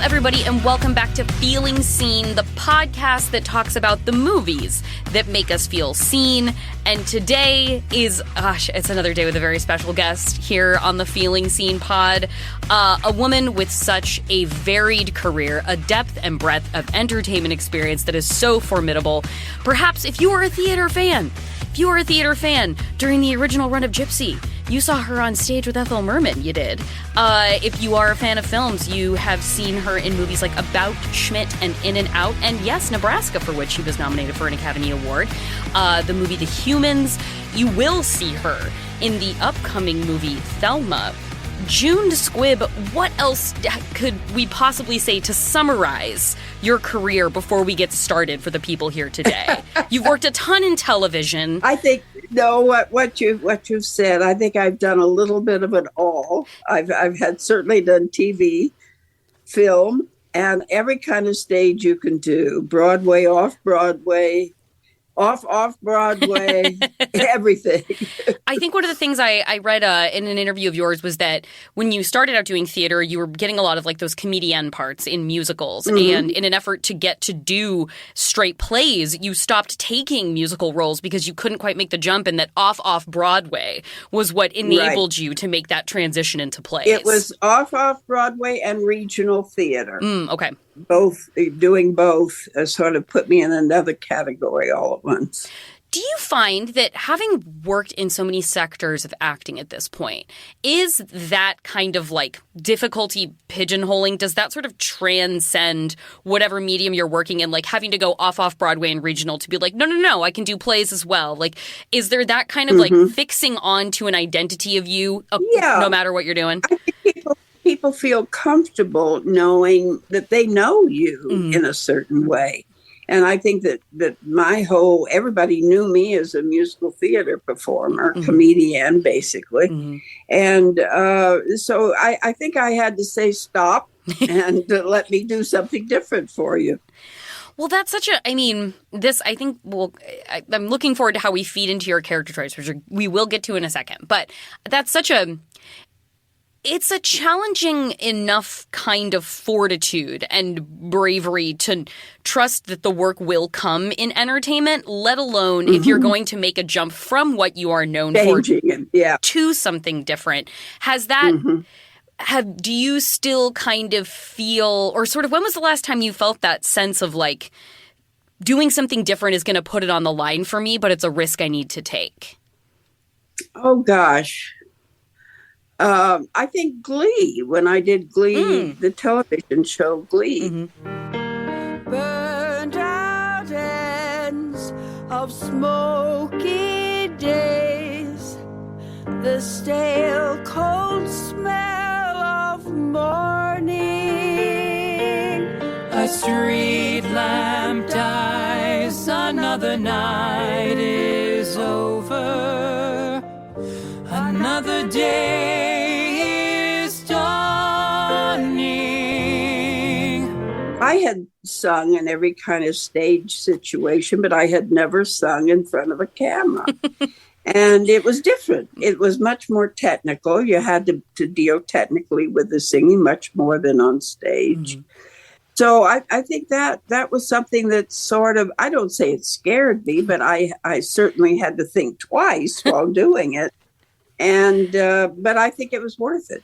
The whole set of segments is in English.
everybody, and welcome back to Feeling Seen, the podcast that talks about the movies that make us feel seen. And today is, it's another day with a very special guest here on the Feeling Seen pod. A woman with such a varied career, a depth and breadth of entertainment experience that is so formidable. Perhaps if you were a theater fan during the original run of Gypsy, you saw her on stage with Ethel Merman, you did. If you are a fan of films, you have seen her in movies like About, Schmidt, and In and Out, and yes, Nebraska, for which she was nominated for an Academy Award. The movie The Humans, you will see her in the upcoming movie Thelma. June Squibb, what else could we possibly say to summarize your career before we get started for the people here today? You've worked a ton in television. I think, what you've said, I think I've done a little bit of it all. I've had certainly done TV, film, and every kind of stage you can do. Broadway, off-Broadway, off-Broadway, everything. I think one of the things I read in an interview of yours was that when you started out doing theater, you were getting a lot of like those comedienne parts in musicals. Mm-hmm. And in an effort to get to do straight plays, you stopped taking musical roles because you couldn't quite make the jump, and that off-Broadway was what enabled you to make that transition into plays. It was off-Broadway and regional theater. Okay. Doing both sort of put me in another category all at once. Do you find that having worked in so many sectors of acting at this point, is that kind of like difficulty pigeonholing? Does that sort of transcend whatever medium you're working in, like having to go off-Broadway and regional to be like, no, I can do plays as well? Like, is there that kind of like fixing on to an identity of you no matter what you're doing? I think people feel comfortable knowing that they know you in a certain way. And I think that everybody knew me as a musical theater performer, comedian, basically. Mm-hmm. And so I think I had to say stop and let me do something different for you. Well, that's such a, I'm looking forward to how we feed into your character traits, which we will get to in a second. But that's it's a challenging enough kind of fortitude and bravery to trust that the work will come in entertainment, let alone if you're going to make a jump from what you are known for to something different. Has that, do you still kind of feel, or sort of when was the last time you felt that sense of like doing something different is going to put it on the line for me, but it's a risk I need to take? Oh, gosh. I think Glee, when I did Glee, the television show Glee. Burned out ends of smoky days, the stale cold smell of morning. A street lamp dies, another night is over, another day is dawning. I had sung in every kind of stage situation, but I had never sung in front of a camera. And it was different. It was much more technical. You had to deal technically with the singing much more than on stage. So I think that was something that sort of, I don't say it scared me, but I certainly had to think twice while doing it. And but I think it was worth it.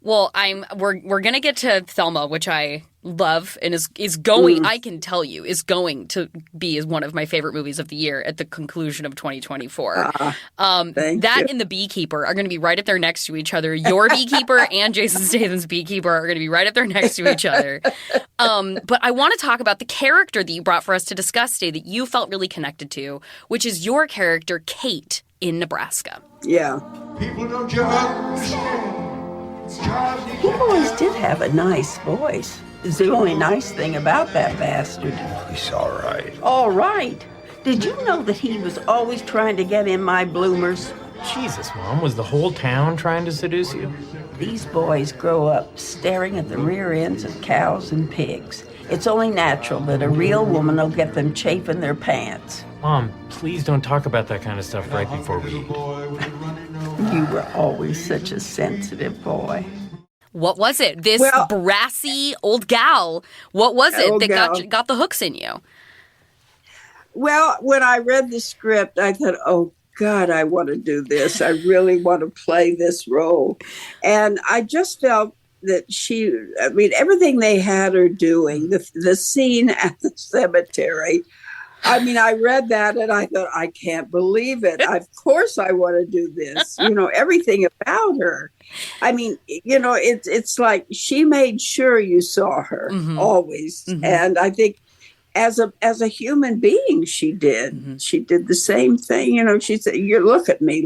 Well, we're gonna get to Thelma, which I love, and is going. I can tell you is going to be one of my favorite movies of the year at the conclusion of 2024. And The Beekeeper are going to be right up there next to each other. Your Beekeeper and Jason Statham's Beekeeper are going to be right up there next to each other. But I want to talk about the character that you brought for us to discuss today that you felt really connected to, which is your character Kate in Nebraska. Yeah. People don't just understand. He always did have a nice voice. It's the only nice thing about that bastard. He's all right. All right. Did you know that he was always trying to get in my bloomers? Jesus, Mom, was the whole town trying to seduce you? These boys grow up staring at the rear ends of cows and pigs. It's only natural that a real woman will get them chafing their pants. Mom, please don't talk about that kind of stuff right before we eat. You were always such a sensitive boy. What was it? This Well- brassy old gal. What was it Old that gal. got the hooks in you? Well, when I read the script, I thought, oh, God, I want to do this. I really want to play this role. And I just felt that everything they had her doing, the scene at the cemetery. I mean, I read that and I thought, I can't believe it. Of course I want to do this. Everything about her. I mean, it's like she made sure you saw her always. Mm-hmm. And I think as a human being, she did. Mm-hmm. She did the same thing. She said, "You look at me.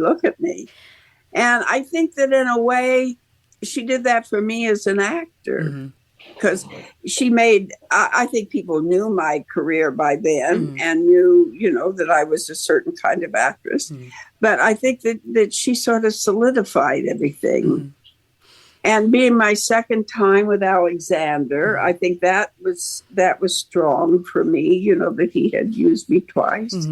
And I think that in a way, she did that for me as an actor. Because she I think people knew my career by then and knew, that I was a certain kind of actress. But I think that she sort of solidified everything. And being my second time with Alexander, I think that was strong for me, that he had used me twice.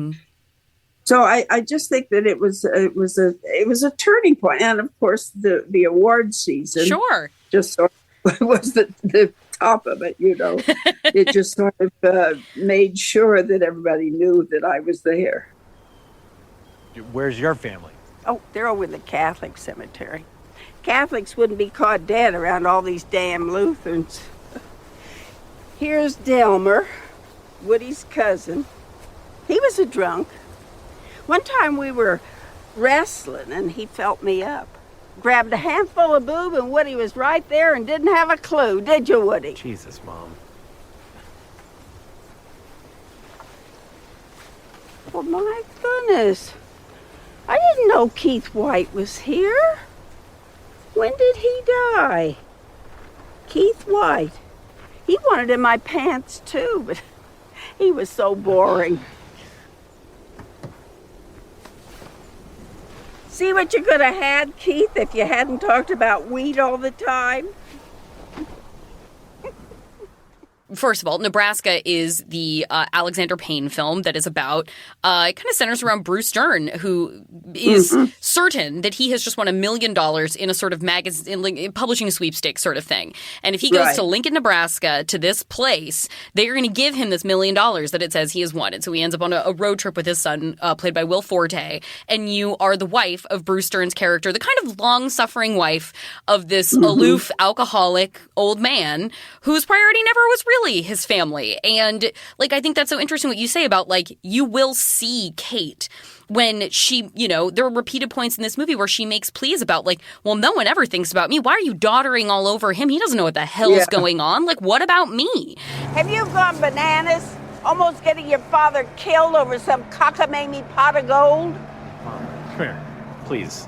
So I just think that it was a turning point. And of course the award season just sort of was the top of it, It just sort of made sure that everybody knew that I was there. Where's your family? Oh, they're over in the Catholic cemetery. Catholics wouldn't be caught dead around all these damn Lutherans. Here's Delmer, Woody's cousin. He was a drunk. One time we were wrestling and he felt me up. Grabbed a handful of boob and Woody was right there and didn't have a clue, did you, Woody? Jesus, Mom. Well, my goodness. I didn't know Keith White was here. When did he die? Keith White. He wanted in my pants, too, but he was so boring. See what you could have had, Keith, if you hadn't talked about weed all the time? First of all, Nebraska is the Alexander Payne film that is about, it kind of centers around Bruce Stern, who is certain that he has just won $1 million in a sort of magazine, publishing sweepstakes sort of thing. And if he goes to Lincoln, Nebraska, to this place, they're going to give him this $1 million that it says he has won. And so he ends up on a road trip with his son, played by Will Forte. And you are the wife of Bruce Stern's character, the kind of long-suffering wife of this aloof, alcoholic old man whose priority never was really his family. And I think that's so interesting what you say about you will see Kate when she, there are repeated points in this movie where she makes pleas about well, no one ever thinks about me. Why are you doddering all over him? He doesn't know what the hell is going on. What about me? Have you gone bananas? Almost getting your father killed over some cockamamie pot of gold? Mom, come here, please.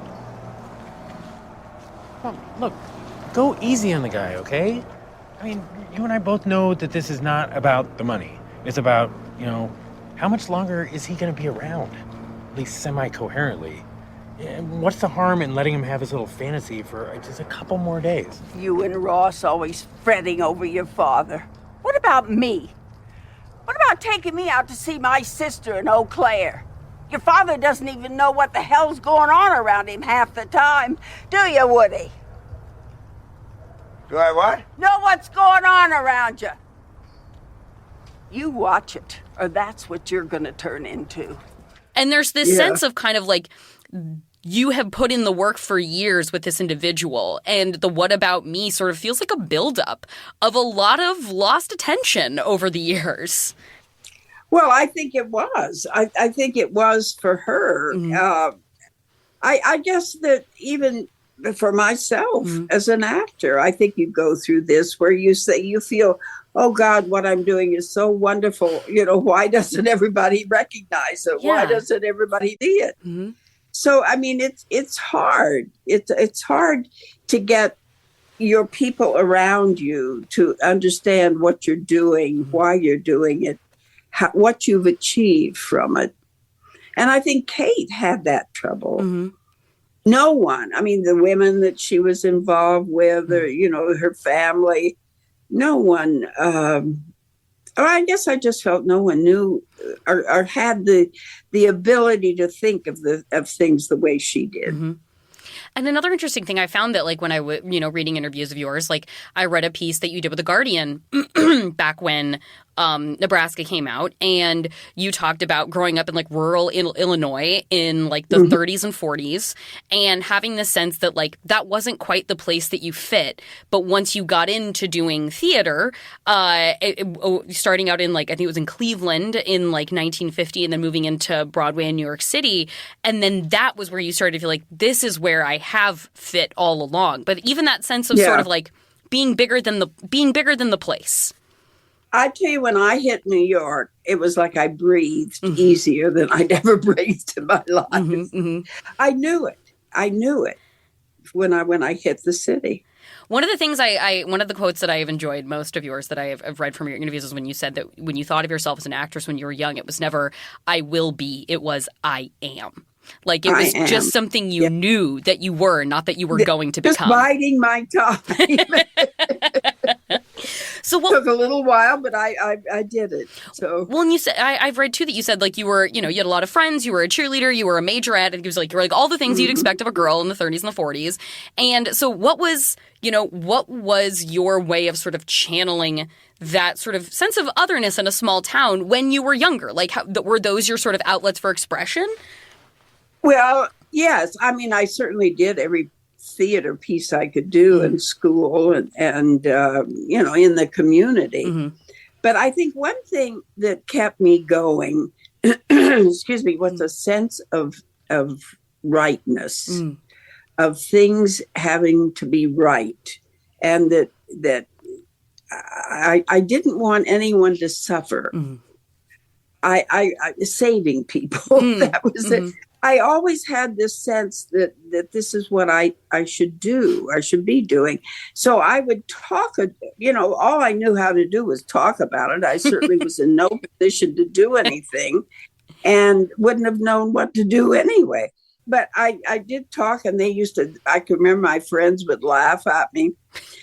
Mom, look, go easy on the guy, okay? I mean, you and I both know that this is not about the money. It's about, how much longer is he going to be around? At least semi-coherently. And what's the harm in letting him have his little fantasy for just a couple more days? You and Ross always fretting over your father. What about me? What about taking me out to see my sister in Eau Claire? Your father doesn't even know what the hell's going on around him half the time. Do you, Woody? Do I what? Know what's going on around you. You watch it, or that's what you're going to turn into. And there's this sense of kind of you have put in the work for years with this individual, and the what about me sort of feels like a buildup of a lot of lost attention over the years. Well, I think it was. I think it was for her. I guess that even for myself as an actor, I think you go through this where you feel, oh God, what I'm doing is so wonderful. Why doesn't everybody recognize it? Why doesn't everybody see it? So, I mean, it's hard. It's hard to get your people around you to understand what you're doing, why you're doing it, what you've achieved from it. And I think Kate had that trouble. No one, I mean, the women that she was involved with, or, her family, no one, I guess I just felt no one knew or had the ability to think of things the way she did. And another interesting thing I found that, like, when I was, reading interviews of yours, like, I read a piece that you did with The Guardian back when Nebraska came out, and you talked about growing up in, like, rural Illinois in, like, the 30s and 40s, and having the sense that, like, that wasn't quite the place that you fit. But once you got into doing theater, starting out in, like, I think it was in Cleveland in, like, 1950, and then moving into Broadway in New York City, and then that was where you started to feel like, this is where I have fit all along. But even that sense of sort of, like, being bigger than the place. I tell you, when I hit New York, it was like I breathed easier than I'd ever breathed in my life. I knew it when I hit the city. One of the things one of the quotes that I have enjoyed most of yours that I've read from your interviews is when you said that when you thought of yourself as an actress when you were young, it was never "I will be," it was "I am." Like, it was just something you knew that you were, not that you were going to become. Just biding my time. So it took a little while, but I did it. So and you said I've read too that you said, like, you were, you had a lot of friends, you were a cheerleader, you were a majorette, and it was like you were like all the things you'd expect of a girl in the 30s and the 40s. And so what was your way of sort of channeling that sort of sense of otherness in a small town when you were younger? Like, were those your sort of outlets for expression? Well, yes. I mean, I certainly did every theater piece I could do in school and in the community. But I think one thing that kept me going, was a sense of rightness, of things having to be right, and that I didn't want anyone to suffer. I saving people. That was it. I always had this sense that this is what I should do, I should be doing. So I would talk, all I knew how to do was talk about it. I certainly was in no position to do anything and wouldn't have known what to do anyway. But I did talk, and I can remember my friends would laugh at me,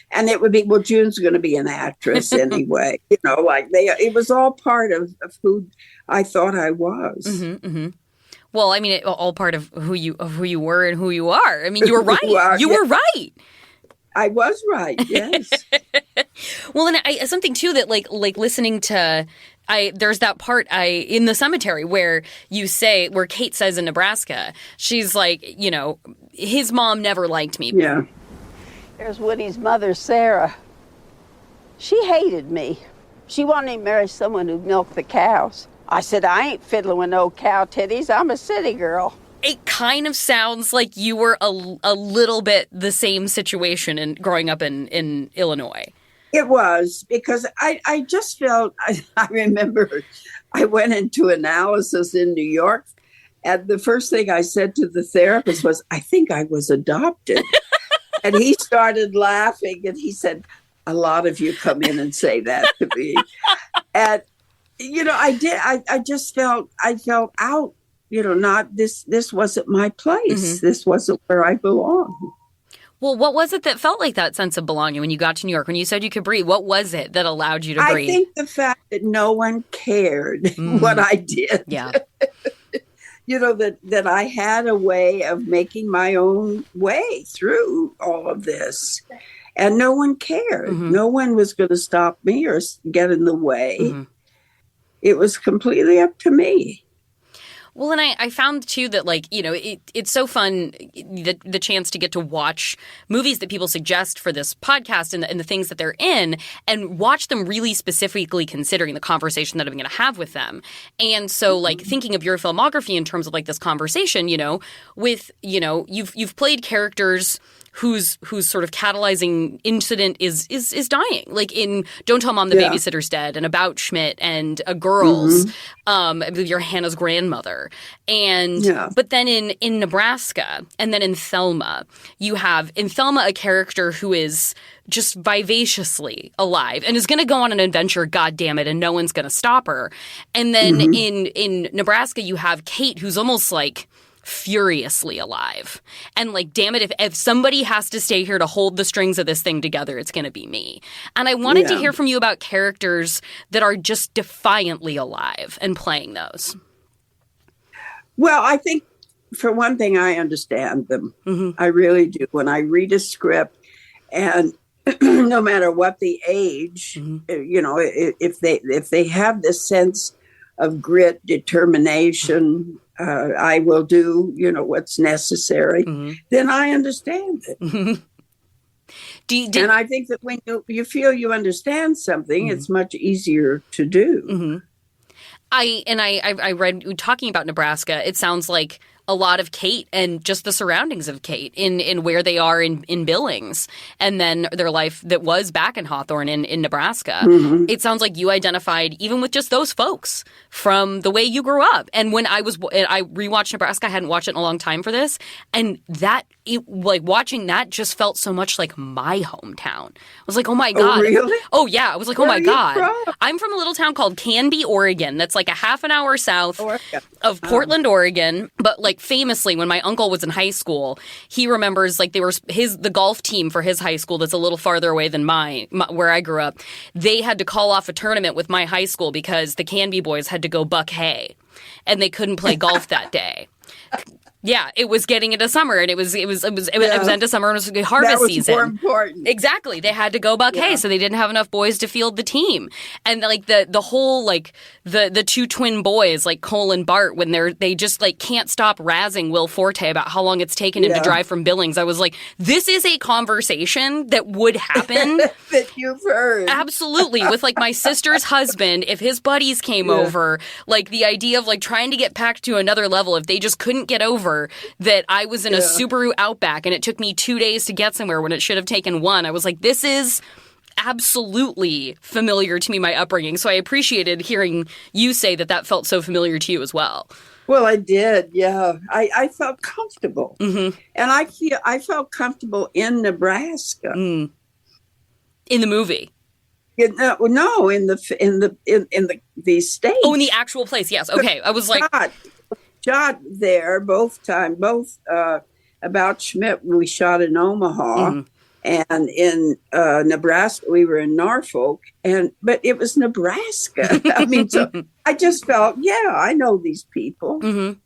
and it would be, well, June's going to be an actress anyway. It was all part of who I thought I was. Well, I mean, all part of who you were and who you are. I mean, you were right. You were right. I was right. Yes. Well, and something too that like listening to. There's that part in the cemetery where Kate says in Nebraska, she's like, his mom never liked me. Yeah. There's Woody's mother, Sarah. She hated me. She wanted to marry someone who milked the cows. I said, I ain't fiddling with no cow titties. I'm a city girl. It kind of sounds like you were a little bit the same situation in growing up in Illinois. It was, because I just felt, I remember I went into analysis in New York, and the first thing I said to the therapist was, I think I was adopted. And he started laughing, and he said, a lot of you come in and say that to me. And I did. I just felt out. Not this. This wasn't my place. This wasn't where I belonged. Well, what was it that felt like that sense of belonging when you got to New York? When you said you could breathe, what was it that allowed you to breathe? I think the fact that no one cared what I did. Yeah. That I had a way of making my own way through all of this. And no one cared. No one was going to stop me or get in the way. It was completely up to me. Well, and I found, too, that, like, it's so fun, the chance to get to watch movies that people suggest for this podcast and the things that they're in, and watch them really specifically considering the conversation that I'm going to have with them. And so, like, thinking of your filmography in terms of, like, this conversation, with, you've played characters whose sort of catalyzing incident is dying. Like in Don't Tell Mom the Babysitter's Dead, and About Schmidt, and Girls. I believe you're Hannah's grandmother. And but then in Nebraska, and then in Thelma, you have in Thelma a character who is just vivaciously alive and is going to go on an adventure, God damn it, and no one's going to stop her. And then in Nebraska, you have Kate, who's almost like furiously alive. And like, damn it, if somebody has to stay here to hold the strings of this thing together, it's going to be me. And I wanted to hear from you about characters that are just defiantly alive and playing those. Well, I think for one thing, I understand them. Mm-hmm. I really do. When I read a script, and no matter what the age, you know, if they have this sense of grit, determination, I will do, you know, what's necessary, then I understand it. And I think that when you feel you understand something, it's much easier to do. I read, talking about Nebraska, it sounds like a lot of Kate and just the surroundings of Kate in where they are in Billings, and then their life that was back in Hawthorne in Nebraska. It sounds like you identified even with just those folks from the way you grew up. And when I rewatched Nebraska, I hadn't watched it in a long time for this, and watching that just felt so much like my hometown. I was like, oh my God. Oh, really? Oh yeah. I was like, Where oh my are you God. from? I'm from a little town called Canby, Oregon. That's like a half an hour south of Portland, Oregon. But like famously, when my uncle was in high school, he remembers like the golf team for his high school that's a little farther away than where I grew up. They had to call off a tournament with my high school because the Canby boys had to go buck hay, and they couldn't play golf that day. Yeah, it was getting into summer, and it was into summer, and it was harvest that was season. More important. Exactly, they had to go buck hay, so they didn't have enough boys to field the team. And like the whole like the two twin boys, like Cole and Bart, when they just like can't stop razzing Will Forte about how long it's taken him to drive from Billings. I was like, this is a conversation that would happen that you've heard. Absolutely, with like my sister's husband, if his buddies came over, like the idea of like trying to get packed to another level, if they just couldn't get over that I was in a Subaru Outback and it took me 2 days to get somewhere when it should have taken one. I was like, this is absolutely familiar to me, my upbringing. So I appreciated hearing you say that felt so familiar to you as well. Well, I did. Yeah. I felt comfortable. And I felt comfortable in Nebraska. In the movie. No, in the state. Oh, in the actual place. Yes. Okay. I was like, shot there both about Schmidt we shot in Omaha, and in Nebraska we were in Norfolk, but it was Nebraska. I mean, so I just felt, I know these people.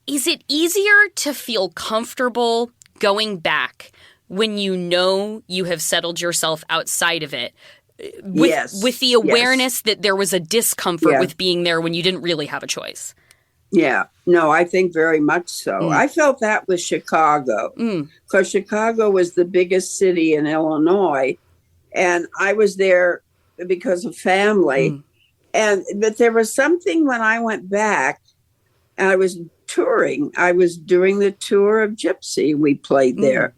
Is it easier to feel comfortable going back when you know you have settled yourself outside of it? With the awareness that there was a discomfort with being there when you didn't really have a choice. Yeah, no, I think very much so. I felt that with Chicago, because Chicago was the biggest city in Illinois, and I was there because of family. But there was something when I went back, and I was touring. I was doing the tour of Gypsy. We played there,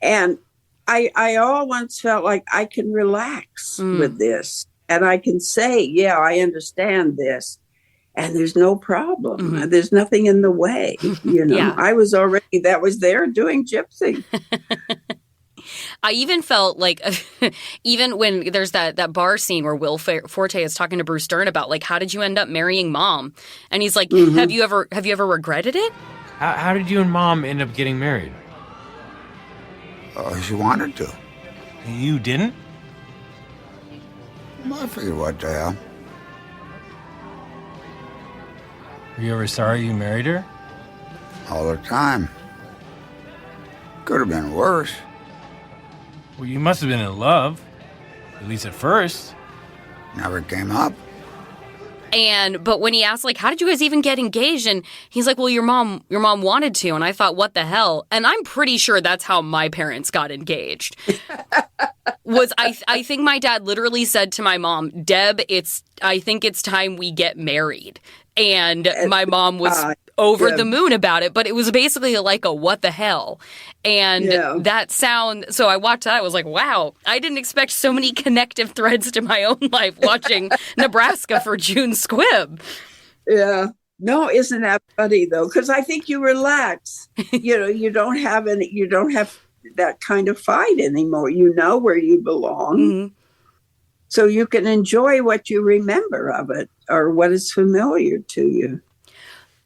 and I all once felt like I can relax with this, and I can say, I understand this. And there's no problem. There's nothing in the way. You know, I was already there doing Gypsy. I even felt like, even when there's that bar scene where Will Forte is talking to Bruce Dern about like, how did you end up marrying Mom? And he's like, have you ever regretted it? How did you and Mom end up getting married? She wanted to. You didn't? I figured, what the hell? Were you ever sorry you married her? All the time. Could have been worse. Well, you must have been in love. At least at first. Never came up. But when he asked, like, how did you guys even get engaged? And he's like, well, your mom wanted to. And I thought, what the hell? And I'm pretty sure that's how my parents got engaged. I think my dad literally said to my mom, Deb, I think it's time we get married. And my mom was over the moon about it, but it was basically like a what the hell. And so I watched that. I was like, wow, I didn't expect so many connective threads to my own life watching Nebraska for June Squibb. Yeah. No, isn't that funny though? Because I think you relax. You don't have that kind of fight anymore. You know where you belong. So you can enjoy what you remember of it or what is familiar to you.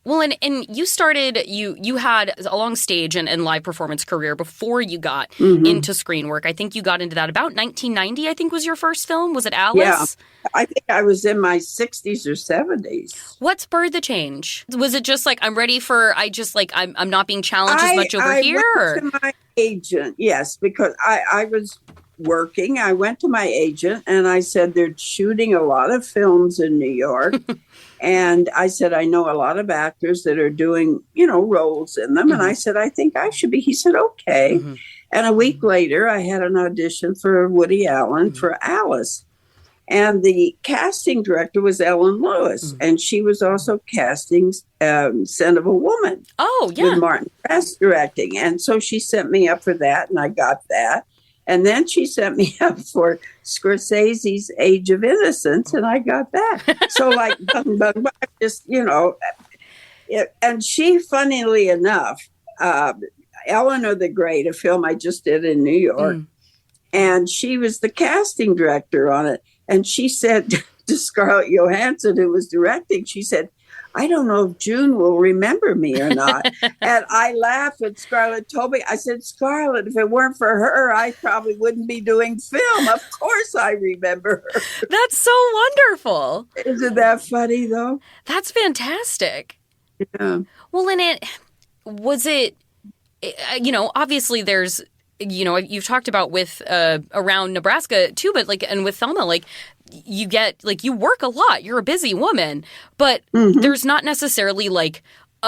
Well, and you started, you had a long stage and live performance career before you got into screen work. I think you got into that about 1990, I think was your first film. Was it Alice? Yeah. I think I was in my 60s or 70s. What spurred the change? Was it just like, I'm not being challenged as much over here? I went to my agent, yes, because I was working. I went to my agent and I said, they're shooting a lot of films in New York. And I said, I know a lot of actors that are doing, roles in them. And I said, I think I should be. He said, okay. And a week later, I had an audition for Woody Allen for Alice. And the casting director was Ellen Lewis. And she was also casting Scent of a Woman. Oh, yeah. With Martin Press directing. And so she sent me up for that, and I got that. And then she sent me up for Scorsese's Age of Innocence, and I got that. So like, just, and she, funnily enough, Eleanor the Great, a film I just did in New York, and she was the casting director on it. And she said to Scarlett Johansson, who was directing, she said, I don't know if June will remember me or not. And I laughed when Scarlett told me. I said, Scarlett, if it weren't for her, I probably wouldn't be doing film. Of course I remember her. That's so wonderful. Isn't that funny, though? That's fantastic. Yeah. Well, and obviously there's, you've talked about with around Nebraska too, but and with Thelma, you work a lot. You're a busy woman, but there's not necessarily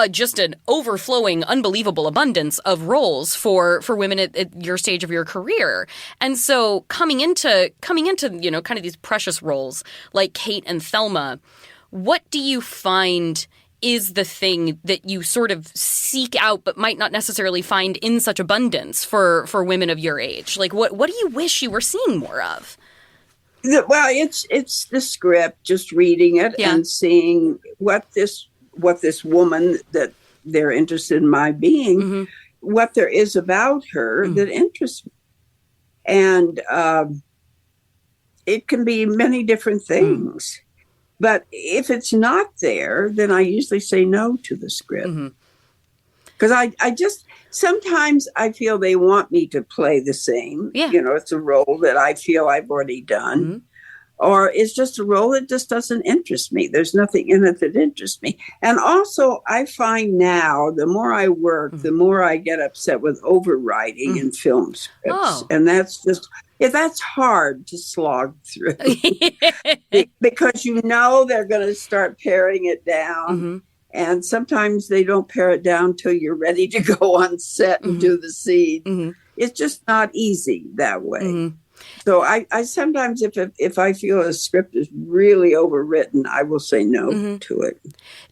just an overflowing, unbelievable abundance of roles for women at your stage of your career. And so coming into kind of these precious roles like Kate and Thelma, what do you find is the thing that you sort of seek out but might not necessarily find in such abundance for women of your age? What do you wish you were seeing more of? Well, it's the script, just reading it and seeing what this woman that they're interested in my being, what there is about her that interests me. And it can be many different things. But if it's not there, then I usually say no to the script. Because I just, sometimes I feel they want me to play the same. Yeah. It's a role that I feel I've already done. Or it's just a role that just doesn't interest me. There's nothing in it that interests me. And also, I find now, the more I work, the more I get upset with overwriting in film scripts. Oh. And that's just... that's hard to slog through because they're going to start paring it down. And sometimes they don't pare it down till you're ready to go on set and do the scene. It's just not easy that way. So I sometimes, if I feel a script is really overwritten, I will say no to it.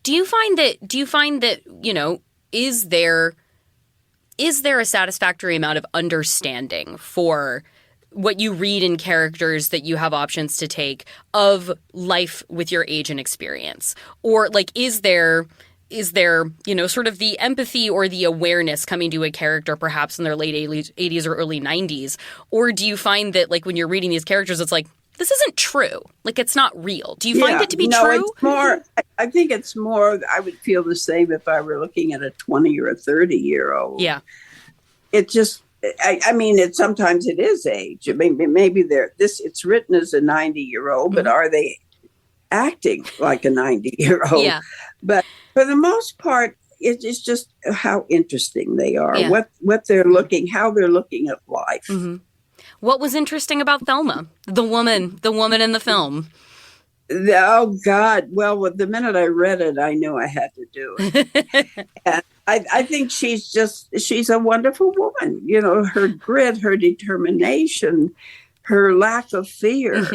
Do you find that, is there a satisfactory amount of understanding for what you read in characters that you have options to take of life with your age and experience? Or is there, sort of the empathy or the awareness coming to a character perhaps in their late 80s or early 90s? Or do you find that when you're reading these characters, it's this isn't true. It's not real. Do you find it to be true? It's more, I think it's more, I would feel the same if I were looking at a 20 or a 30-year-old. Yeah. It just, sometimes it is age. I mean, maybe it's written as a 90-year-old, but are they acting like a 90-year-old? Yeah. But for the most part, it's just how interesting they are, Yeah. what they're how they're looking at life. What was interesting about Thelma, the woman in the film? Oh, God. Well, the minute I read it, I knew I had to do it. And I think she's a wonderful woman. Her grit, her determination, her lack of fear.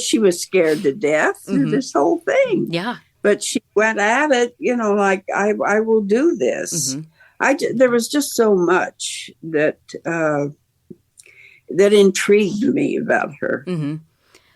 She was scared to death through this whole thing. Yeah. But she went at it, I will do this. There was just so much that intrigued me about her.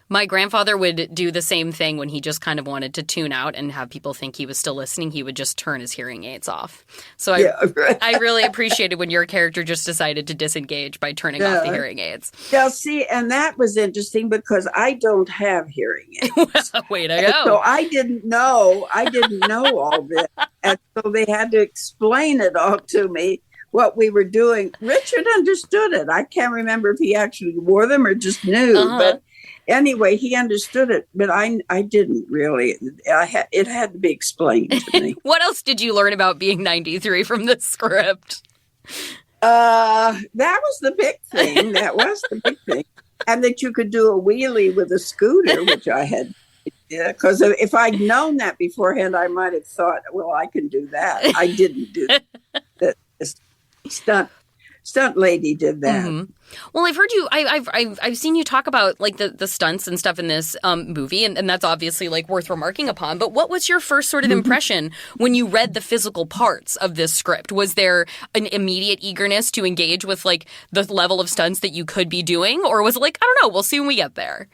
My grandfather would do the same thing when he just kind of wanted to tune out and have people think he was still listening. He would just turn his hearing aids off. So I really appreciated when your character just decided to disengage by turning off the hearing aids. Now, see, and that was interesting because I don't have hearing aids. Way to go. So I didn't know all this. And so they had to explain it all to me, what we were doing. Richard understood it. I can't remember if he actually wore them or just knew, but anyway, he understood it, but I didn't really. It had to be explained to me. What else did you learn about being 93 from this script? That was the big thing. And that you could do a wheelie with a scooter, which I had. Yeah, because if I'd known that beforehand, I might have thought, well, I can do that. I didn't do that. The stunt lady did that. Mm-hmm. Well, I've heard you. I've seen you talk about like the stunts and stuff in this movie, and that's obviously like worth remarking upon. But what was your first sort of impression when you read the physical parts of this script? Was there an immediate eagerness to engage with like the level of stunts that you could be doing, or was it like, I don't know, we'll see when we get there?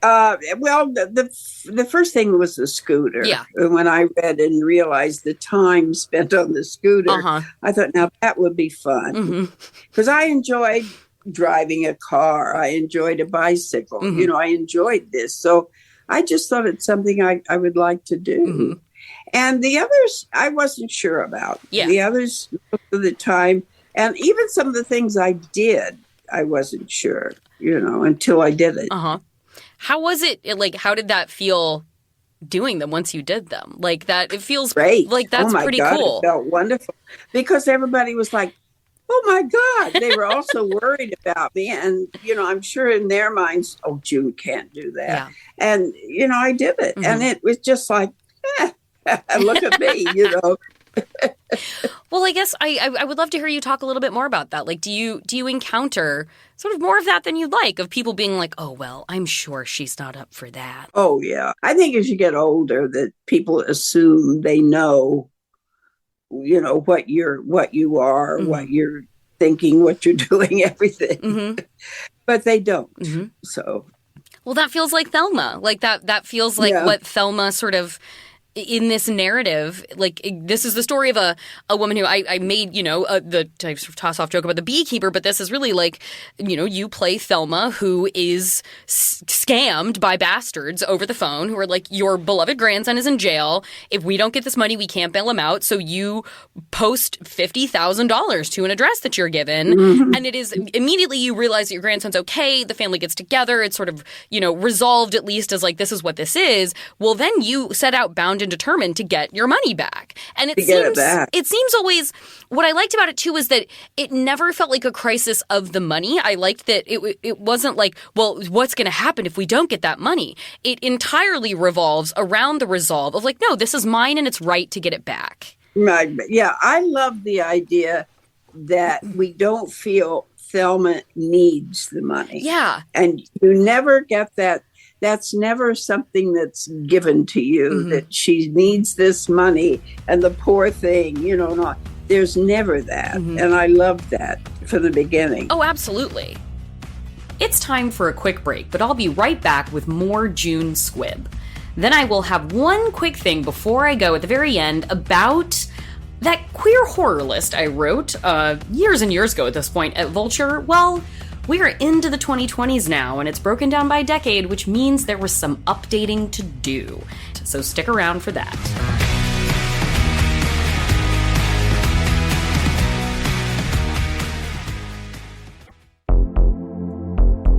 Well, the first thing was the scooter. Yeah. When I read and realized the time spent on the scooter, I thought, now that would be fun. Because I enjoyed driving a car. I enjoyed a bicycle. You know, I enjoyed this. So I just thought it's something I would like to do. And the others, I wasn't sure about. Yeah. The others, most of the time, and even some of the things I did, I wasn't sure, you know, until I did it. How was it? Like, how did that feel doing them once you did them? Like that, it feels great. Like that's pretty cool. It felt wonderful because everybody was like, oh my God. They were also worried about me. And, you know, I'm sure in their minds, oh, June can't do that. Yeah. And, you know, I did it. And it was just like, look at me, you know. Well, I guess I would love to hear you talk a little bit more about that. Like, do you encounter sort of more of that than you'd like, of people being like, oh, well, I'm sure she's not up for that? Oh, yeah. I think as you get older that people assume they know, you know, what you are, what you're thinking, what you're doing, everything. But they don't. So. Well, that feels like Thelma. Like that feels like what Thelma sort of in this narrative, like this is the story of a woman who I made, you know, the sort of toss off joke about the beekeeper, but this is really like, you know, you play Thelma, who is scammed by bastards over the phone who are like, your beloved grandson is in jail. If we don't get this money, we can't bail him out. So you post $50,000 to an address that you're given. And it is immediately you realize that your grandson's okay. The family gets together. It's sort of, you know, resolved at least as like, this is what this is. Well, then you set out bound and determined to get your money back. And it seems always, what I liked about it too was that it never felt like a crisis of the money. I liked that it wasn't like, well, what's going to happen if we don't get that money? It entirely revolves around the resolve of like, no, this is mine and it's right to get it back. Yeah, I love the idea that we don't feel Thelma needs the money. Yeah. And you never get that. That's never something that's given to you, that she needs this money and the poor thing, you know, there's never that. And I loved that from the beginning. Oh, absolutely. It's time for a quick break, but I'll be right back with more June Squibb. Then I will have one quick thing before I go at the very end about that queer horror list I wrote years and years ago at this point at Vulture. Well, we are into the 2020s now, and it's broken down by decade, which means there was some updating to do. So stick around for that.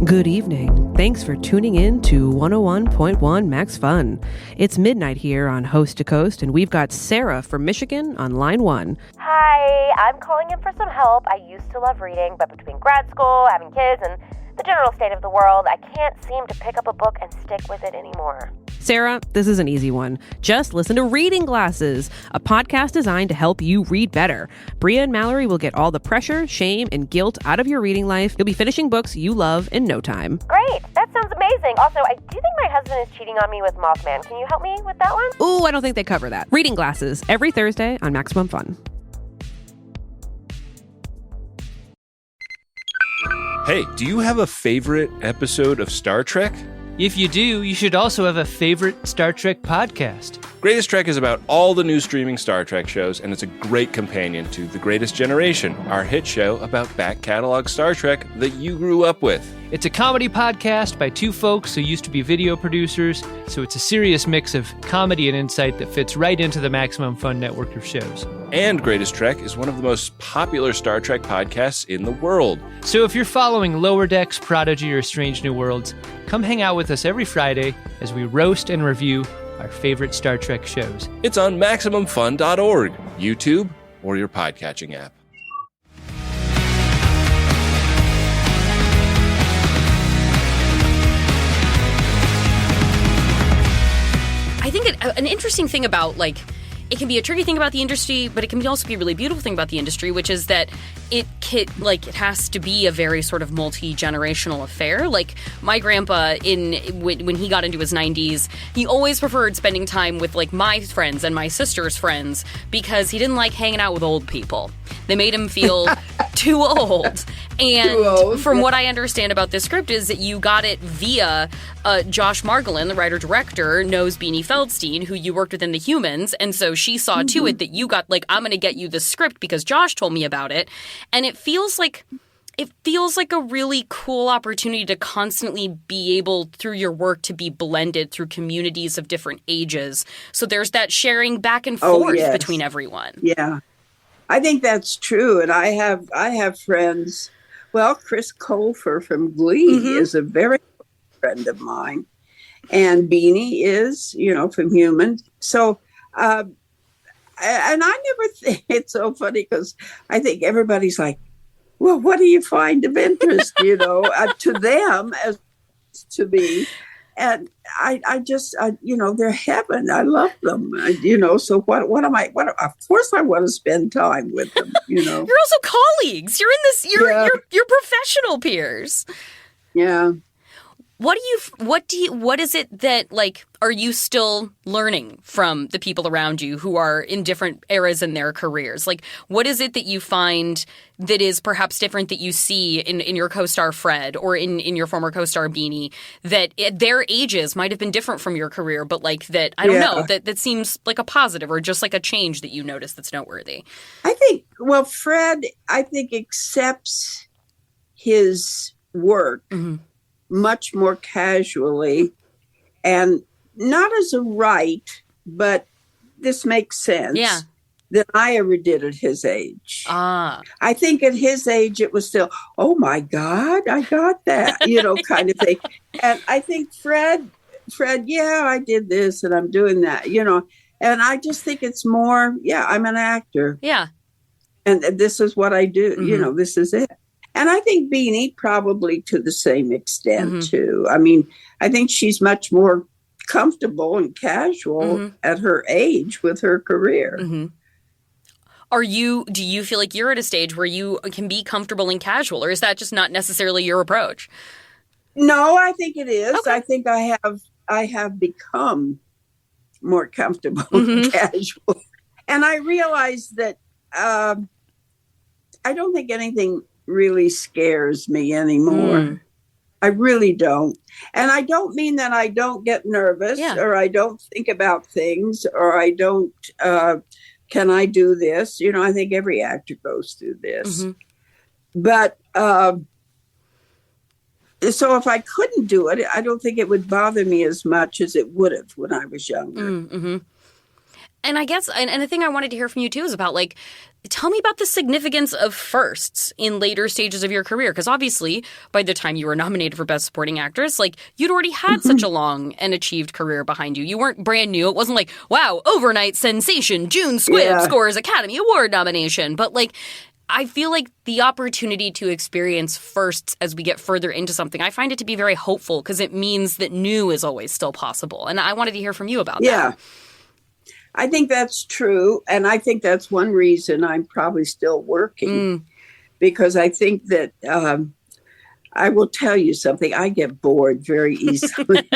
Good evening. Thanks for tuning in to 101.1 Max Fun. It's midnight here on Host to Coast, and we've got Sarah from Michigan on line 1. Hi, I'm calling in for some help. I used to love reading, but between grad school, having kids, and the general state of the world, I can't seem to pick up a book and stick with it anymore. Sarah, this is an easy one. Just listen to Reading Glasses, a podcast designed to help you read better. Bria and Mallory will get all the pressure, shame, and guilt out of your reading life. You'll be finishing books you love in no time. Great. That sounds amazing. Also, I do think my husband is cheating on me with Mothman. Can you help me with that one? Ooh, I don't think they cover that. Reading Glasses, every Thursday on Maximum Fun. Hey, do you have a favorite episode of Star Trek? If you do, you should also have a favorite Star Trek podcast. Greatest Trek is about all the new streaming Star Trek shows, and it's a great companion to The Greatest Generation, our hit show about back catalog Star Trek that you grew up with. It's a comedy podcast by two folks who used to be video producers, so it's a serious mix of comedy and insight that fits right into the Maximum Fun network of shows. And Greatest Trek is one of the most popular Star Trek podcasts in the world. So if you're following Lower Decks, Prodigy, or Strange New Worlds, come hang out with us every Friday as we roast and review our favorite Star Trek shows. It's on MaximumFun.org, YouTube, or your podcatching app. I think an interesting thing about, like, it can be a tricky thing about the industry, but it can also be a really beautiful thing about the industry, which is that it has to be a very sort of multi-generational affair. Like, my grandpa, when he got into his 90s, he always preferred spending time with, like, my friends and my sister's friends because he didn't like hanging out with old people. They made him feel too old. And from what I understand about this script is that you got it via Josh Margolin, the writer-director, knows Beanie Feldstein, who you worked with in The Humans, and so she saw to it that you got, like, I'm going to get you the script because Josh told me about it. And it feels like a really cool opportunity to constantly be able, through your work, to be blended through communities of different ages. So there's that sharing back and forth between everyone. Yeah, I think that's true. And I have friends. Well, Chris Colfer from Glee is a very good friend of mine. And Beanie is, from Humans. So, and I never think it's so funny because I think everybody's like, well, what do you find of interest, to them as to me. And I just, they're heaven. I love them, so what am I, of course I want to spend time with them, You're also colleagues. You're in this, you're professional peers. Yeah. What is it that, like, are you still learning from the people around you who are in different eras in their careers? Like, what is it that you find that is perhaps different that you see in your co-star Fred or in your former co-star Beanie, that at their ages might have been different from your career, but like that, I don't know, that seems like a positive or just like a change that you notice that's noteworthy? I think, Fred, accepts his work much more casually and not as a right, but this makes sense. Yeah. Than I ever did at his age. I think at his age it was still, oh my God, I got that, kind of thing. And I think Fred, yeah, I did this and I'm doing that, and I just think it's more, I'm an actor. Yeah. And this is what I do, this is it. And I think Beanie probably to the same extent too. I mean, I think she's much more comfortable and casual at her age with her career. Do you feel like you're at a stage where you can be comfortable and casual, or is that just not necessarily your approach? No, I think it is. Okay. I think I have become more comfortable and casual. And I realize that I don't think anything really scares me anymore. I really don't. And I don't mean that I don't get nervous or I don't think about things or I don't, can I do this? I think every actor goes through this. But so if I couldn't do it, I don't think it would bother me as much as it would have when I was younger. And I guess, and the thing I wanted to hear from you too is about, like, tell me about the significance of firsts in later stages of your career. Because obviously, by the time you were nominated for Best Supporting Actress, like, you'd already had such a long and achieved career behind you. You weren't brand new. It wasn't like, wow, overnight sensation, June Squibb scores Academy Award nomination. But, like, I feel like the opportunity to experience firsts as we get further into something, I find it to be very hopeful because it means that new is always still possible. And I wanted to hear from you about that. I think that's true. And I think that's one reason I'm probably still working because I think that I will tell you something. I get bored very easily.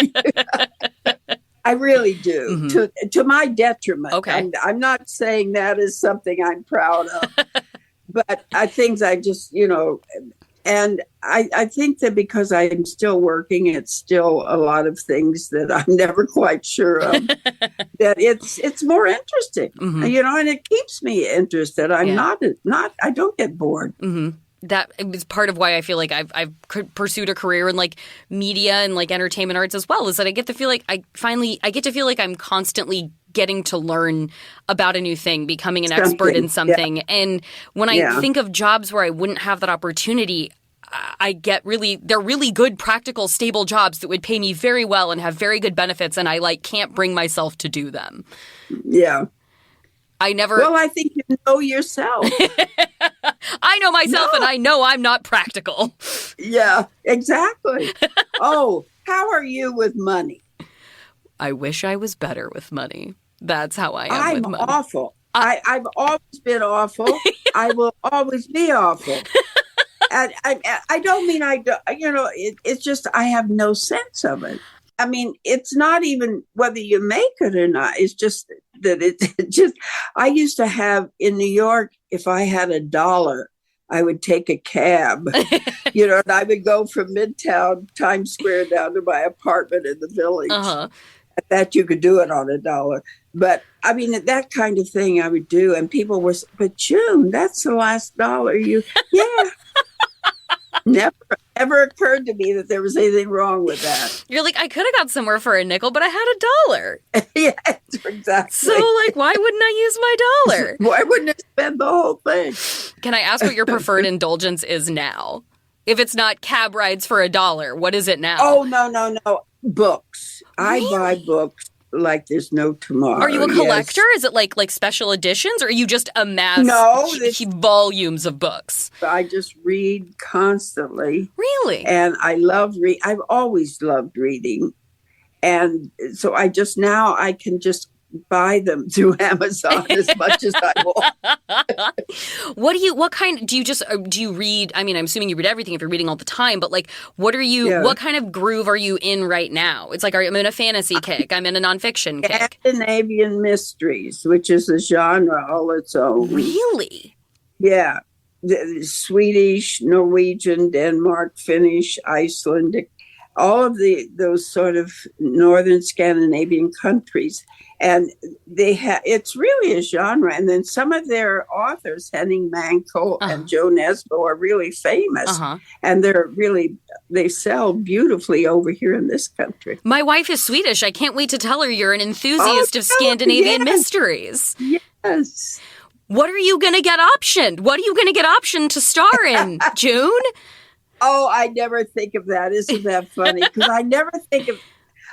I really do, to my detriment. Okay. I'm not saying that is something I'm proud of, but things I just, And I think that because I'm still working, it's still a lot of things that I'm never quite sure of, that it's more interesting, and it keeps me interested. I'm not, I don't get bored. Mm-hmm. That is part of why I feel like I've pursued a career in like media and like entertainment arts as well, is that I get to feel like I'm constantly getting to learn about a new thing, becoming an expert in something. Yeah. And when I think of jobs where I wouldn't have that opportunity, they're really good, practical, stable jobs that would pay me very well and have very good benefits. And I like can't bring myself to do them. Yeah. Well, I think you know yourself. I know myself, and I know I'm not practical. Yeah, exactly. Oh, how are you with money? I wish I was better with money. That's how I am with money. I'm awful. I've always been awful. I will always be awful. And I don't mean I don't, it's just I have no sense of it. I mean, it's not even whether you make it or not. It's just that I used to have in New York, if I had $1, I would take a cab, and I would go from Midtown, Times Square down to my apartment in the Village. Uh-huh. That you could do it on $1. But I mean, that kind of thing I would do. And people were, but June, that's the last dollar yeah. Never ever occurred to me that there was anything wrong with that. You're like, I could have got somewhere for a nickel, but I had $1. Yes, exactly. So, like, why wouldn't I use my dollar? Why wouldn't I spend the whole thing? Can I ask what your preferred indulgence is now? If it's not cab rides for $1, what is it now? Oh, no. Books. Really? I buy books like there's no tomorrow. Are you a collector? Yes. Is it like special editions, or are you just amass volumes of books? I just read constantly. Really? And I love I've always loved reading. And so I can just buy them through Amazon as much as I want. Do you read? I mean, I'm assuming you read everything if you're reading all the time, but like, what kind of groove are you in right now? It's like, I'm in a fantasy kick. I'm in a nonfiction kick. Scandinavian mysteries, which is a genre all its own. Really? Yeah. Swedish, Norwegian, Denmark, Finnish, Icelandic, all of those sort of northern Scandinavian countries. And it's really a genre. And then some of their authors, Henning Mankell and Joe Nesbo, are really famous. Uh-huh. And they sell beautifully over here in this country. My wife is Swedish. I can't wait to tell her you're an enthusiast of Scandinavian mysteries. Yes. What are you going to get optioned? What are you going to get optioned to star in, June? Oh, I never think of that. Isn't that funny? Because I never think of...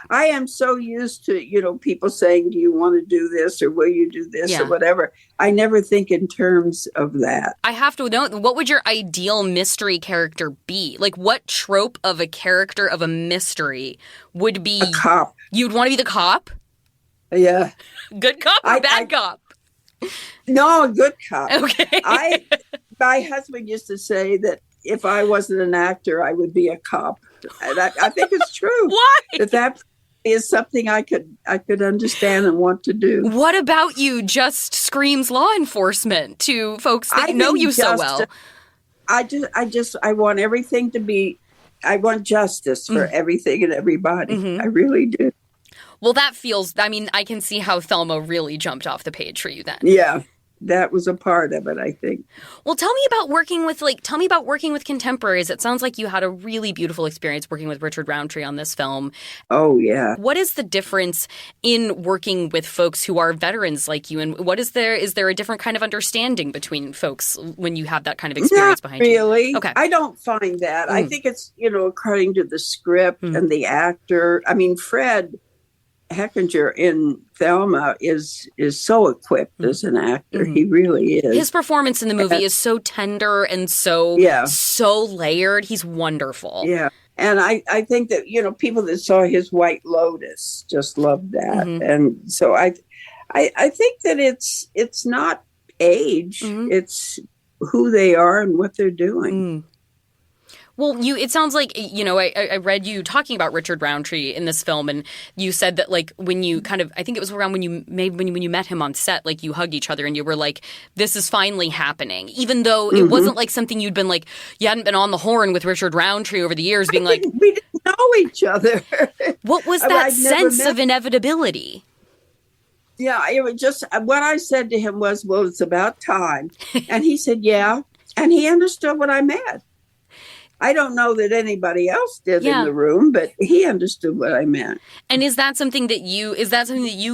I am so used to, people saying, do you want to do this or will you do this or whatever. I never think in terms of that. I have to know, what would your ideal mystery character be? Like, what trope of a character of a mystery would be? A cop. You'd want to be the cop? Yeah. Good cop or bad cop? No, a good cop. Okay. My husband used to say that if I wasn't an actor, I would be a cop. And I think it's true. Why? That is something I could understand and want to do. What about you just screams law enforcement to folks that know you so well? I want everything to be, I want justice for everything and everybody. Mm-hmm. I really do. Well, I can see how Thelma really jumped off the page for you then. Yeah. That was a part of it, I think. Well, tell me about working with contemporaries. It sounds like you had a really beautiful experience working with Richard Roundtree on this film. Oh, yeah. What is the difference in working with folks who are veterans like you? And is there a different kind of understanding between folks when you have that kind of experience behind you? Not really. Okay. I don't find that. I think it's, according to the script and the actor. I mean, Fred Heckinger in Thelma is so equipped as an actor. He really is. His performance in the movie is so tender and so layered. He's wonderful. Yeah. And I think that, people that saw his White Lotus just loved that. Mm-hmm. And so I think that it's not age. Mm-hmm. It's who they are and what they're doing. Well, it sounds like, I read you talking about Richard Roundtree in this film, and you said that, like, when you I think it was around when you met him on set, like, you hugged each other and you were like, this is finally happening, even though it wasn't like something you'd been like, you hadn't been on the horn with Richard Roundtree over the years being like, we didn't know each other. What was that sense of inevitability? Yeah, it was just, what I said to him was, well, it's about time. And he said, yeah. And he understood what I meant. I don't know that anybody else did in the room, but he understood what I meant. And is that something that you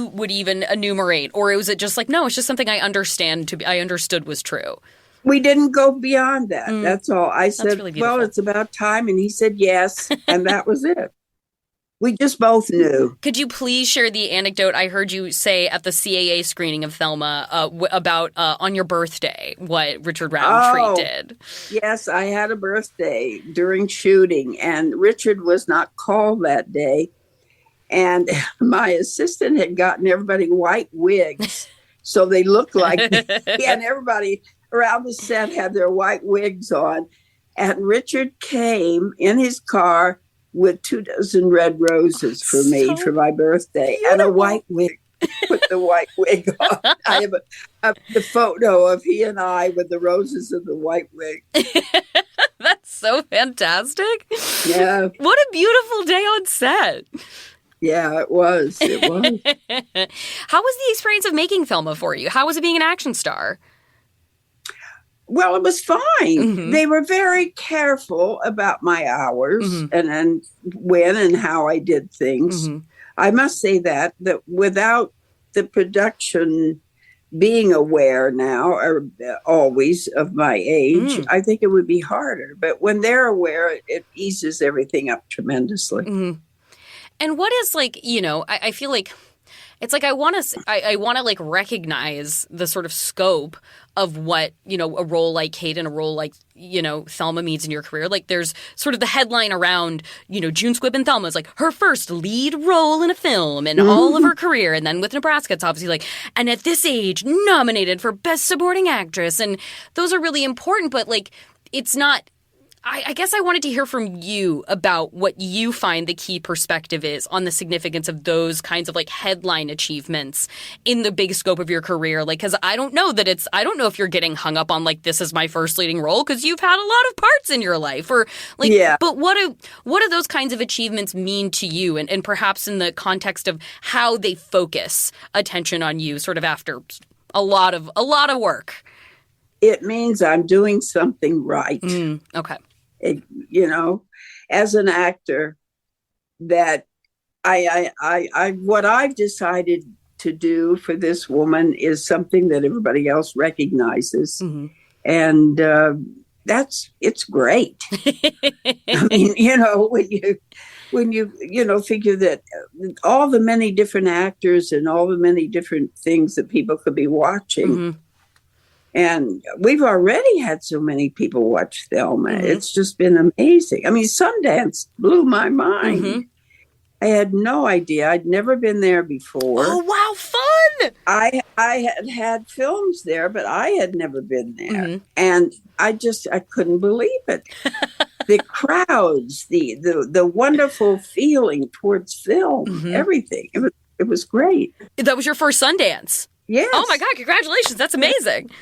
would even enumerate, or was it just like, no, it's just something I understood was true? We didn't go beyond that. That's all. I said, really well, it's about time. And he said, yes. And that was it. We just both knew. Could you please share the anecdote I heard you say at the CAA screening of Thelma about on your birthday, what Richard Roundtree did? Yes, I had a birthday during shooting, and Richard was not called that day. And my assistant had gotten everybody white wigs, so they looked like me. And everybody around the set had their white wigs on. And Richard came in his car with 24 red roses for me for my birthday, beautiful. And a white wig. Put the white wig on. I have the photo of he and I with the roses and the white wig. That's so fantastic. Yeah. What a beautiful day on set. Yeah, it was. It was. How was the experience of making Thelma for you? How was it being an action star? Well, it was fine. They were very careful about my hours and when and how I did things. I must say that without the production being aware now or always of my age, I think it would be harder. But when they're aware, it eases everything up tremendously. And what is I feel like it's like I want to like recognize the sort of scope of what, a role like Kate and a role like, Thelma means in your career. Like there's sort of the headline around, June Squibb and Thelma is like her first lead role in a film in all of her career. And then with Nebraska, it's obviously like, and at this age, nominated for Best Supporting Actress. And those are really important, but like, it's not. I guess I wanted to hear from you about what you find the key perspective is on the significance of those kinds of like headline achievements in the big scope of your career. Like, because I don't know if you're getting hung up on like, this is my first leading role because you've had a lot of parts in your life or like, but what do those kinds of achievements mean to you? And perhaps in the context of how they focus attention on you sort of after a lot of work. It means I'm doing something right. Okay. As an actor, that I what I've decided to do for this woman is something that everybody else recognizes, and it's great. I mean, when you figure that all the many different actors and all the many different things that people could be watching. And we've already had so many people watch Thelma. It's just been amazing. I mean, Sundance blew my mind. I had no idea. I'd never been there before. Oh, wow, fun! I had films there, but I had never been there. And I couldn't believe it. The crowds, the wonderful feeling towards film, everything. It was great. That was your first Sundance? Yes. Oh my God, congratulations. That's amazing.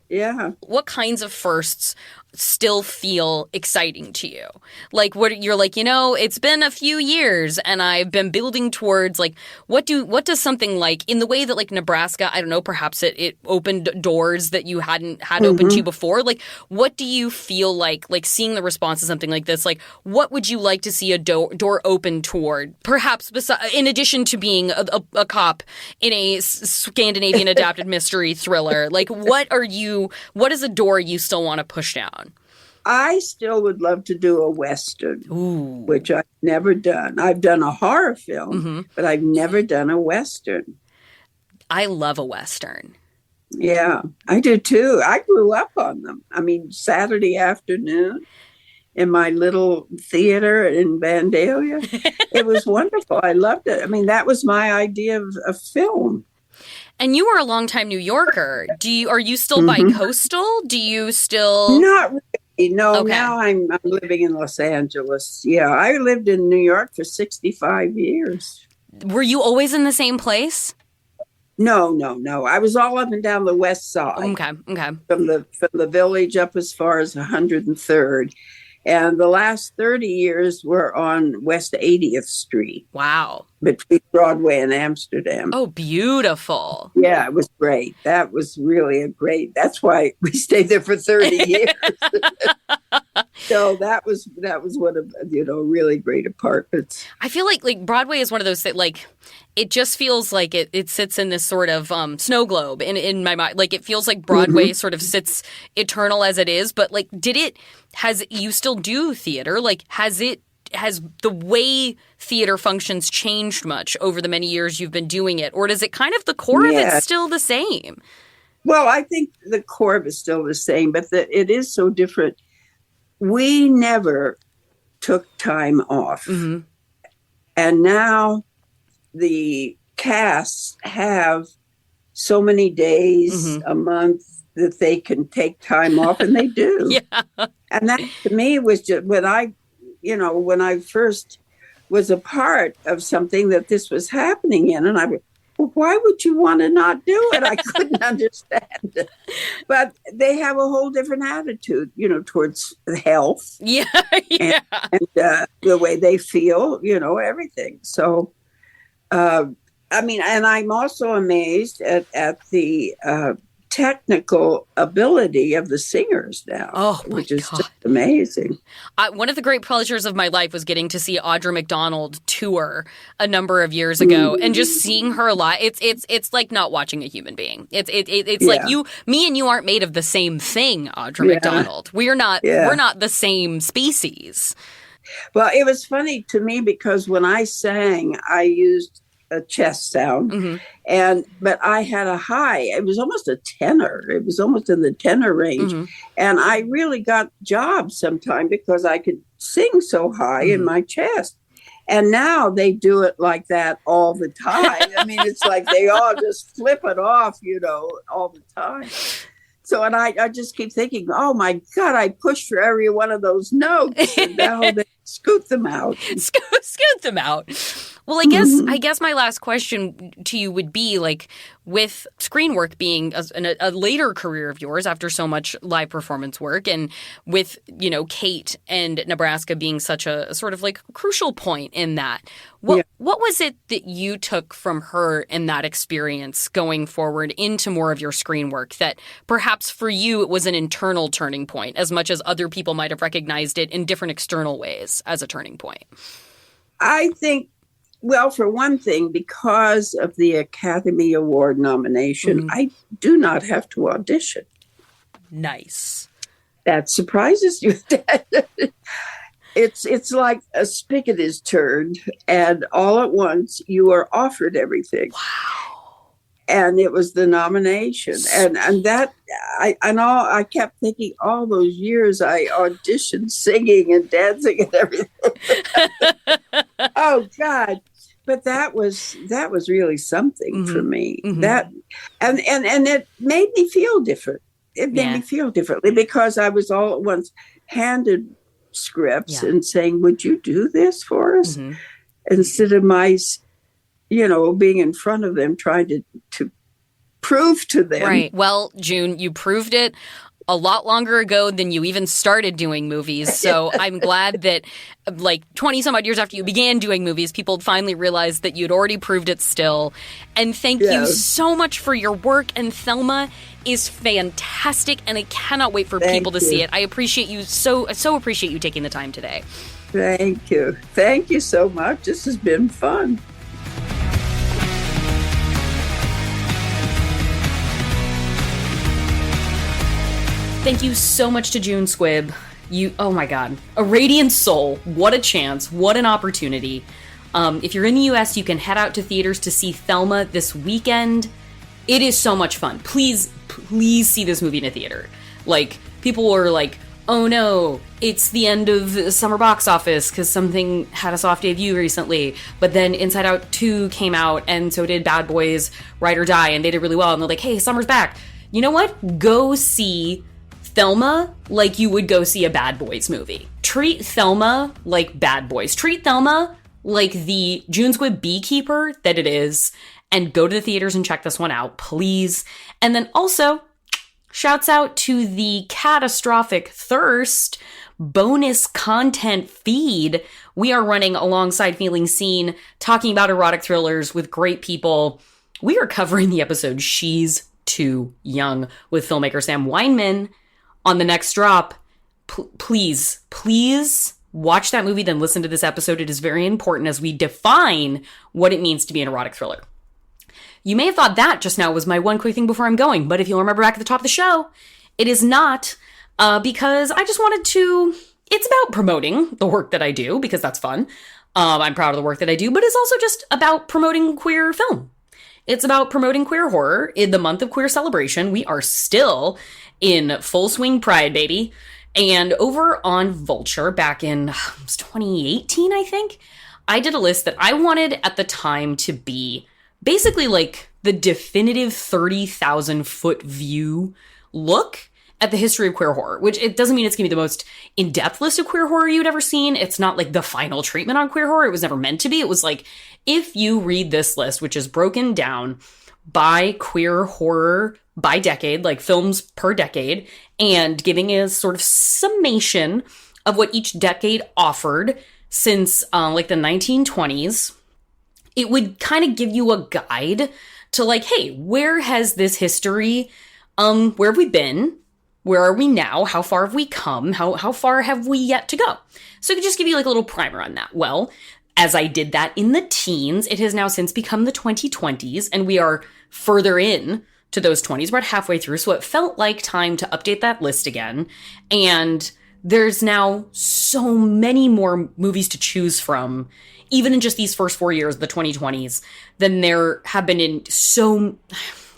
Yeah. What kinds of firsts still feel exciting to you? Like what you're like, it's been a few years and I've been building towards like what does something like in the way that like Nebraska, I don't know, perhaps it opened doors that you hadn't had open to you before. Like what do you feel like seeing the response to something like this? Like what would you like to see a door open toward? Perhaps in addition to being a cop in a Scandinavian adapted mystery thriller, like what is a door you still want to push down? I still would love to do a Western, which I've never done. I've done a horror film, but I've never done a Western. I love a Western. Yeah, I do too. I grew up on them. I mean, Saturday afternoon in my little theater in Vandalia. It was wonderful. I loved it. I mean, that was my idea of film. And you were a longtime New Yorker. Are you still bi-coastal? Do you still? Not No, now I'm living in Los Angeles. Yeah, I lived in New York for 65 years. Were you always in the same place? No. I was all up and down the west side. Okay. From the village up as far as 103rd. And the last 30 years were on West 80th Street. Wow. Between Broadway and Amsterdam. Oh, beautiful. Yeah, it was great. That was really that's why we stayed there for 30 years. So that was one of, really great apartments. I feel like Broadway is one of those that it just feels like it sits in this sort of snow globe in my mind. Like, it feels like Broadway sort of sits eternal as it is. But you still do theater? Like, has the way theater functions changed much over the many years you've been doing it? Or does it kind of, the core of it still the same? Well, I think the core of it is still the same, but it is so different. We never took time off. Mm-hmm. And now the casts have so many days a month that they can take time off, and they do. Yeah. And that, to me, was just when I first was a part of something that this was happening in, and I would, well, why would you want to not do it? I couldn't understand it. But they have a whole different attitude, towards health. Yeah. And the way they feel, everything. So, and I'm also amazed at the technical ability of the singers now, which is just amazing. One of the great pleasures of my life was getting to see Audra McDonald tour a number of years ago, and just seeing her live. It's like not watching a human being. It's like me and you aren't made of the same thing, Audra McDonald. We're not the same species. Well, it was funny to me because when I sang, I used a chest sound, but I had a high. It was almost a tenor. It was almost in the tenor range, and I really got jobs sometime because I could sing so high in my chest. And now they do it like that all the time. I mean, it's like they all just flip it off, all the time. So, and I just keep thinking, oh my God, I pushed for every one of those notes, and now they scoot them out. Scoot them out. Well, I guess my last question to you would be, with screen work being a later career of yours after so much live performance work, and with, Kate and Nebraska being such a sort of crucial point in that, what was it that you took from her in that experience going forward into more of your screen work that perhaps for you it was an internal turning point as much as other people might have recognized it in different external ways as a turning point? I think, well, for one thing, because of the Academy Award nomination, I do not have to audition. Nice. That surprises you. It's like a spigot is turned, and all at once you are offered everything. Wow. And it was the nomination. And that, I kept thinking all those years I auditioned singing and dancing and everything. Oh, God. But that was really something for me. That and it made me feel different. It made me feel differently because I was all at once handed scripts and saying, "Would you do this for us?" Instead of my, being in front of them trying to prove to them. Right. Well, June, you proved it a lot longer ago than you even started doing movies. So I'm glad that 20 some odd years after you began doing movies, people finally realized that you'd already proved it still. And thank you so much for your work. And Thelma is fantastic. And I cannot wait for people to see it. I appreciate you so appreciate you taking the time today. Thank you. Thank you so much. This has been fun. Thank you so much to June Squibb. Oh my God, a radiant soul. What a chance. What an opportunity. If you're in the US, you can head out to theaters to see Thelma this weekend. It is so much fun. Please see this movie in a theater. People were like, oh no, it's the end of the summer box office because something had a soft debut recently. But then Inside Out 2 came out, and so did Bad Boys Ride or Die, and they did really well. And they're like, hey, summer's back. You know what? Go see Thelma like you would go see a Bad Boys movie. Treat Thelma like Bad Boys. Treat Thelma like the June Squibb beekeeper that it is, and go to the theaters and check this one out, please. And then also, shouts out to the Catastrophic Thirst bonus content feed we are running alongside Feeling Seen, talking about erotic thrillers with great people. We are covering the episode She's Too Young with filmmaker Sam Weinman on the next drop. Please watch that movie, then listen to this episode. It is very important as we define what it means to be an erotic thriller. You may have thought that just now was my one quick thing before I'm going, but if you'll remember back at the top of the show, it is not, because I just wanted to, it's about promoting the work that I do, because that's fun. I'm proud of the work that I do, but it's also just about promoting queer film. It's about promoting queer horror in the month of queer celebration. We are still in full swing Pride, baby. And over on Vulture back in 2018, I think, I did a list that I wanted at the time to be basically like the definitive 30,000 foot view look at the history of queer horror, which it doesn't mean it's going to be the most in-depth list of queer horror you'd ever seen. It's not like the final treatment on queer horror. It was never meant to be. It was like, if you read this list, which is broken down by queer horror by decade, like films per decade, and giving a sort of summation of what each decade offered since like the 1920s, it would kind of give you a guide to like, hey, where has this history, where have we been? Where are we now? How far have we come? How far have we yet to go? So it could just give you like a little primer on that. Well, as I did that in the teens, it has now since become the 2020s, and we are further in to those 20s. We're about halfway through, so it felt like time to update that list again. And there's now so many more movies to choose from, even in just these first 4 years of the 2020s, than there have been in so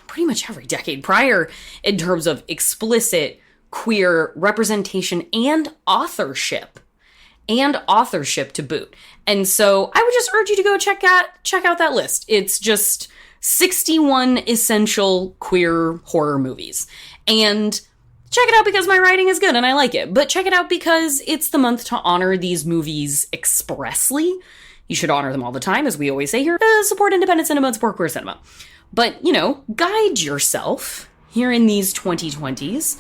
pretty much every decade prior in terms of explicit queer representation and authorship to boot. And so I would just urge you to go check out that list. It's just 61 essential queer horror movies. And check it out because my writing is good and I like it. But check it out because it's the month to honor these movies expressly. You should honor them all the time, as we always say here. Support independent cinema and support queer cinema. But, guide yourself here in these 2020s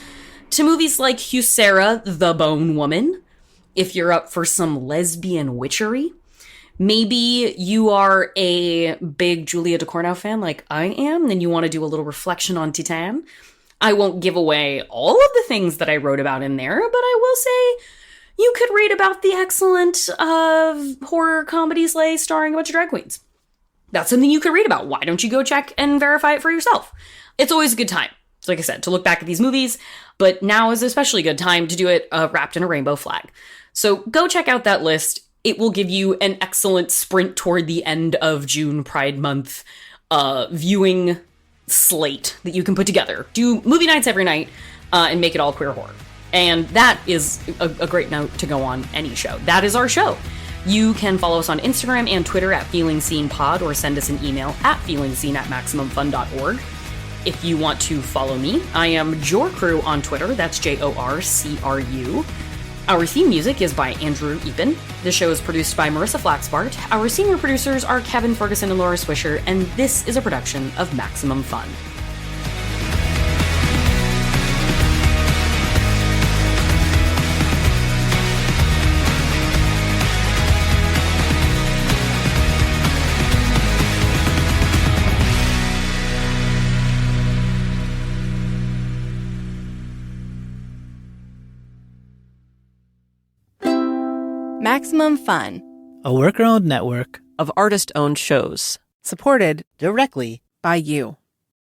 to movies like Husera, the Bone Woman, if you're up for some lesbian witchery. Maybe you are a big Julia Ducournau fan like I am, and you want to do a little reflection on Titan. I won't give away all of the things that I wrote about in there, but I will say you could read about the excellent horror comedy Slay starring a bunch of drag queens. That's something you could read about. Why don't you go check and verify it for yourself? It's always a good time, like I said, to look back at these movies, but now is especially a good time to do it wrapped in a rainbow flag. So go check out that list. It will give you an excellent sprint toward the end of June Pride Month viewing slate that you can put together. Do movie nights every night and make it all queer horror. And that is a great note to go on any show. That is our show. You can follow us on Instagram and Twitter at FeelingSeenPod, or send us an email at feelingseen@MaximumFun.org. If you want to follow me, I am Jorcru on Twitter. That's JORCRU. Our theme music is by Andrew Epen. The show is produced by Marissa Flaxbart. Our senior producers are Kevin Ferguson and Laura Swisher, and this is a production of Maximum Fun. Maximum Fun, a worker-owned network of artist-owned shows, supported directly by you.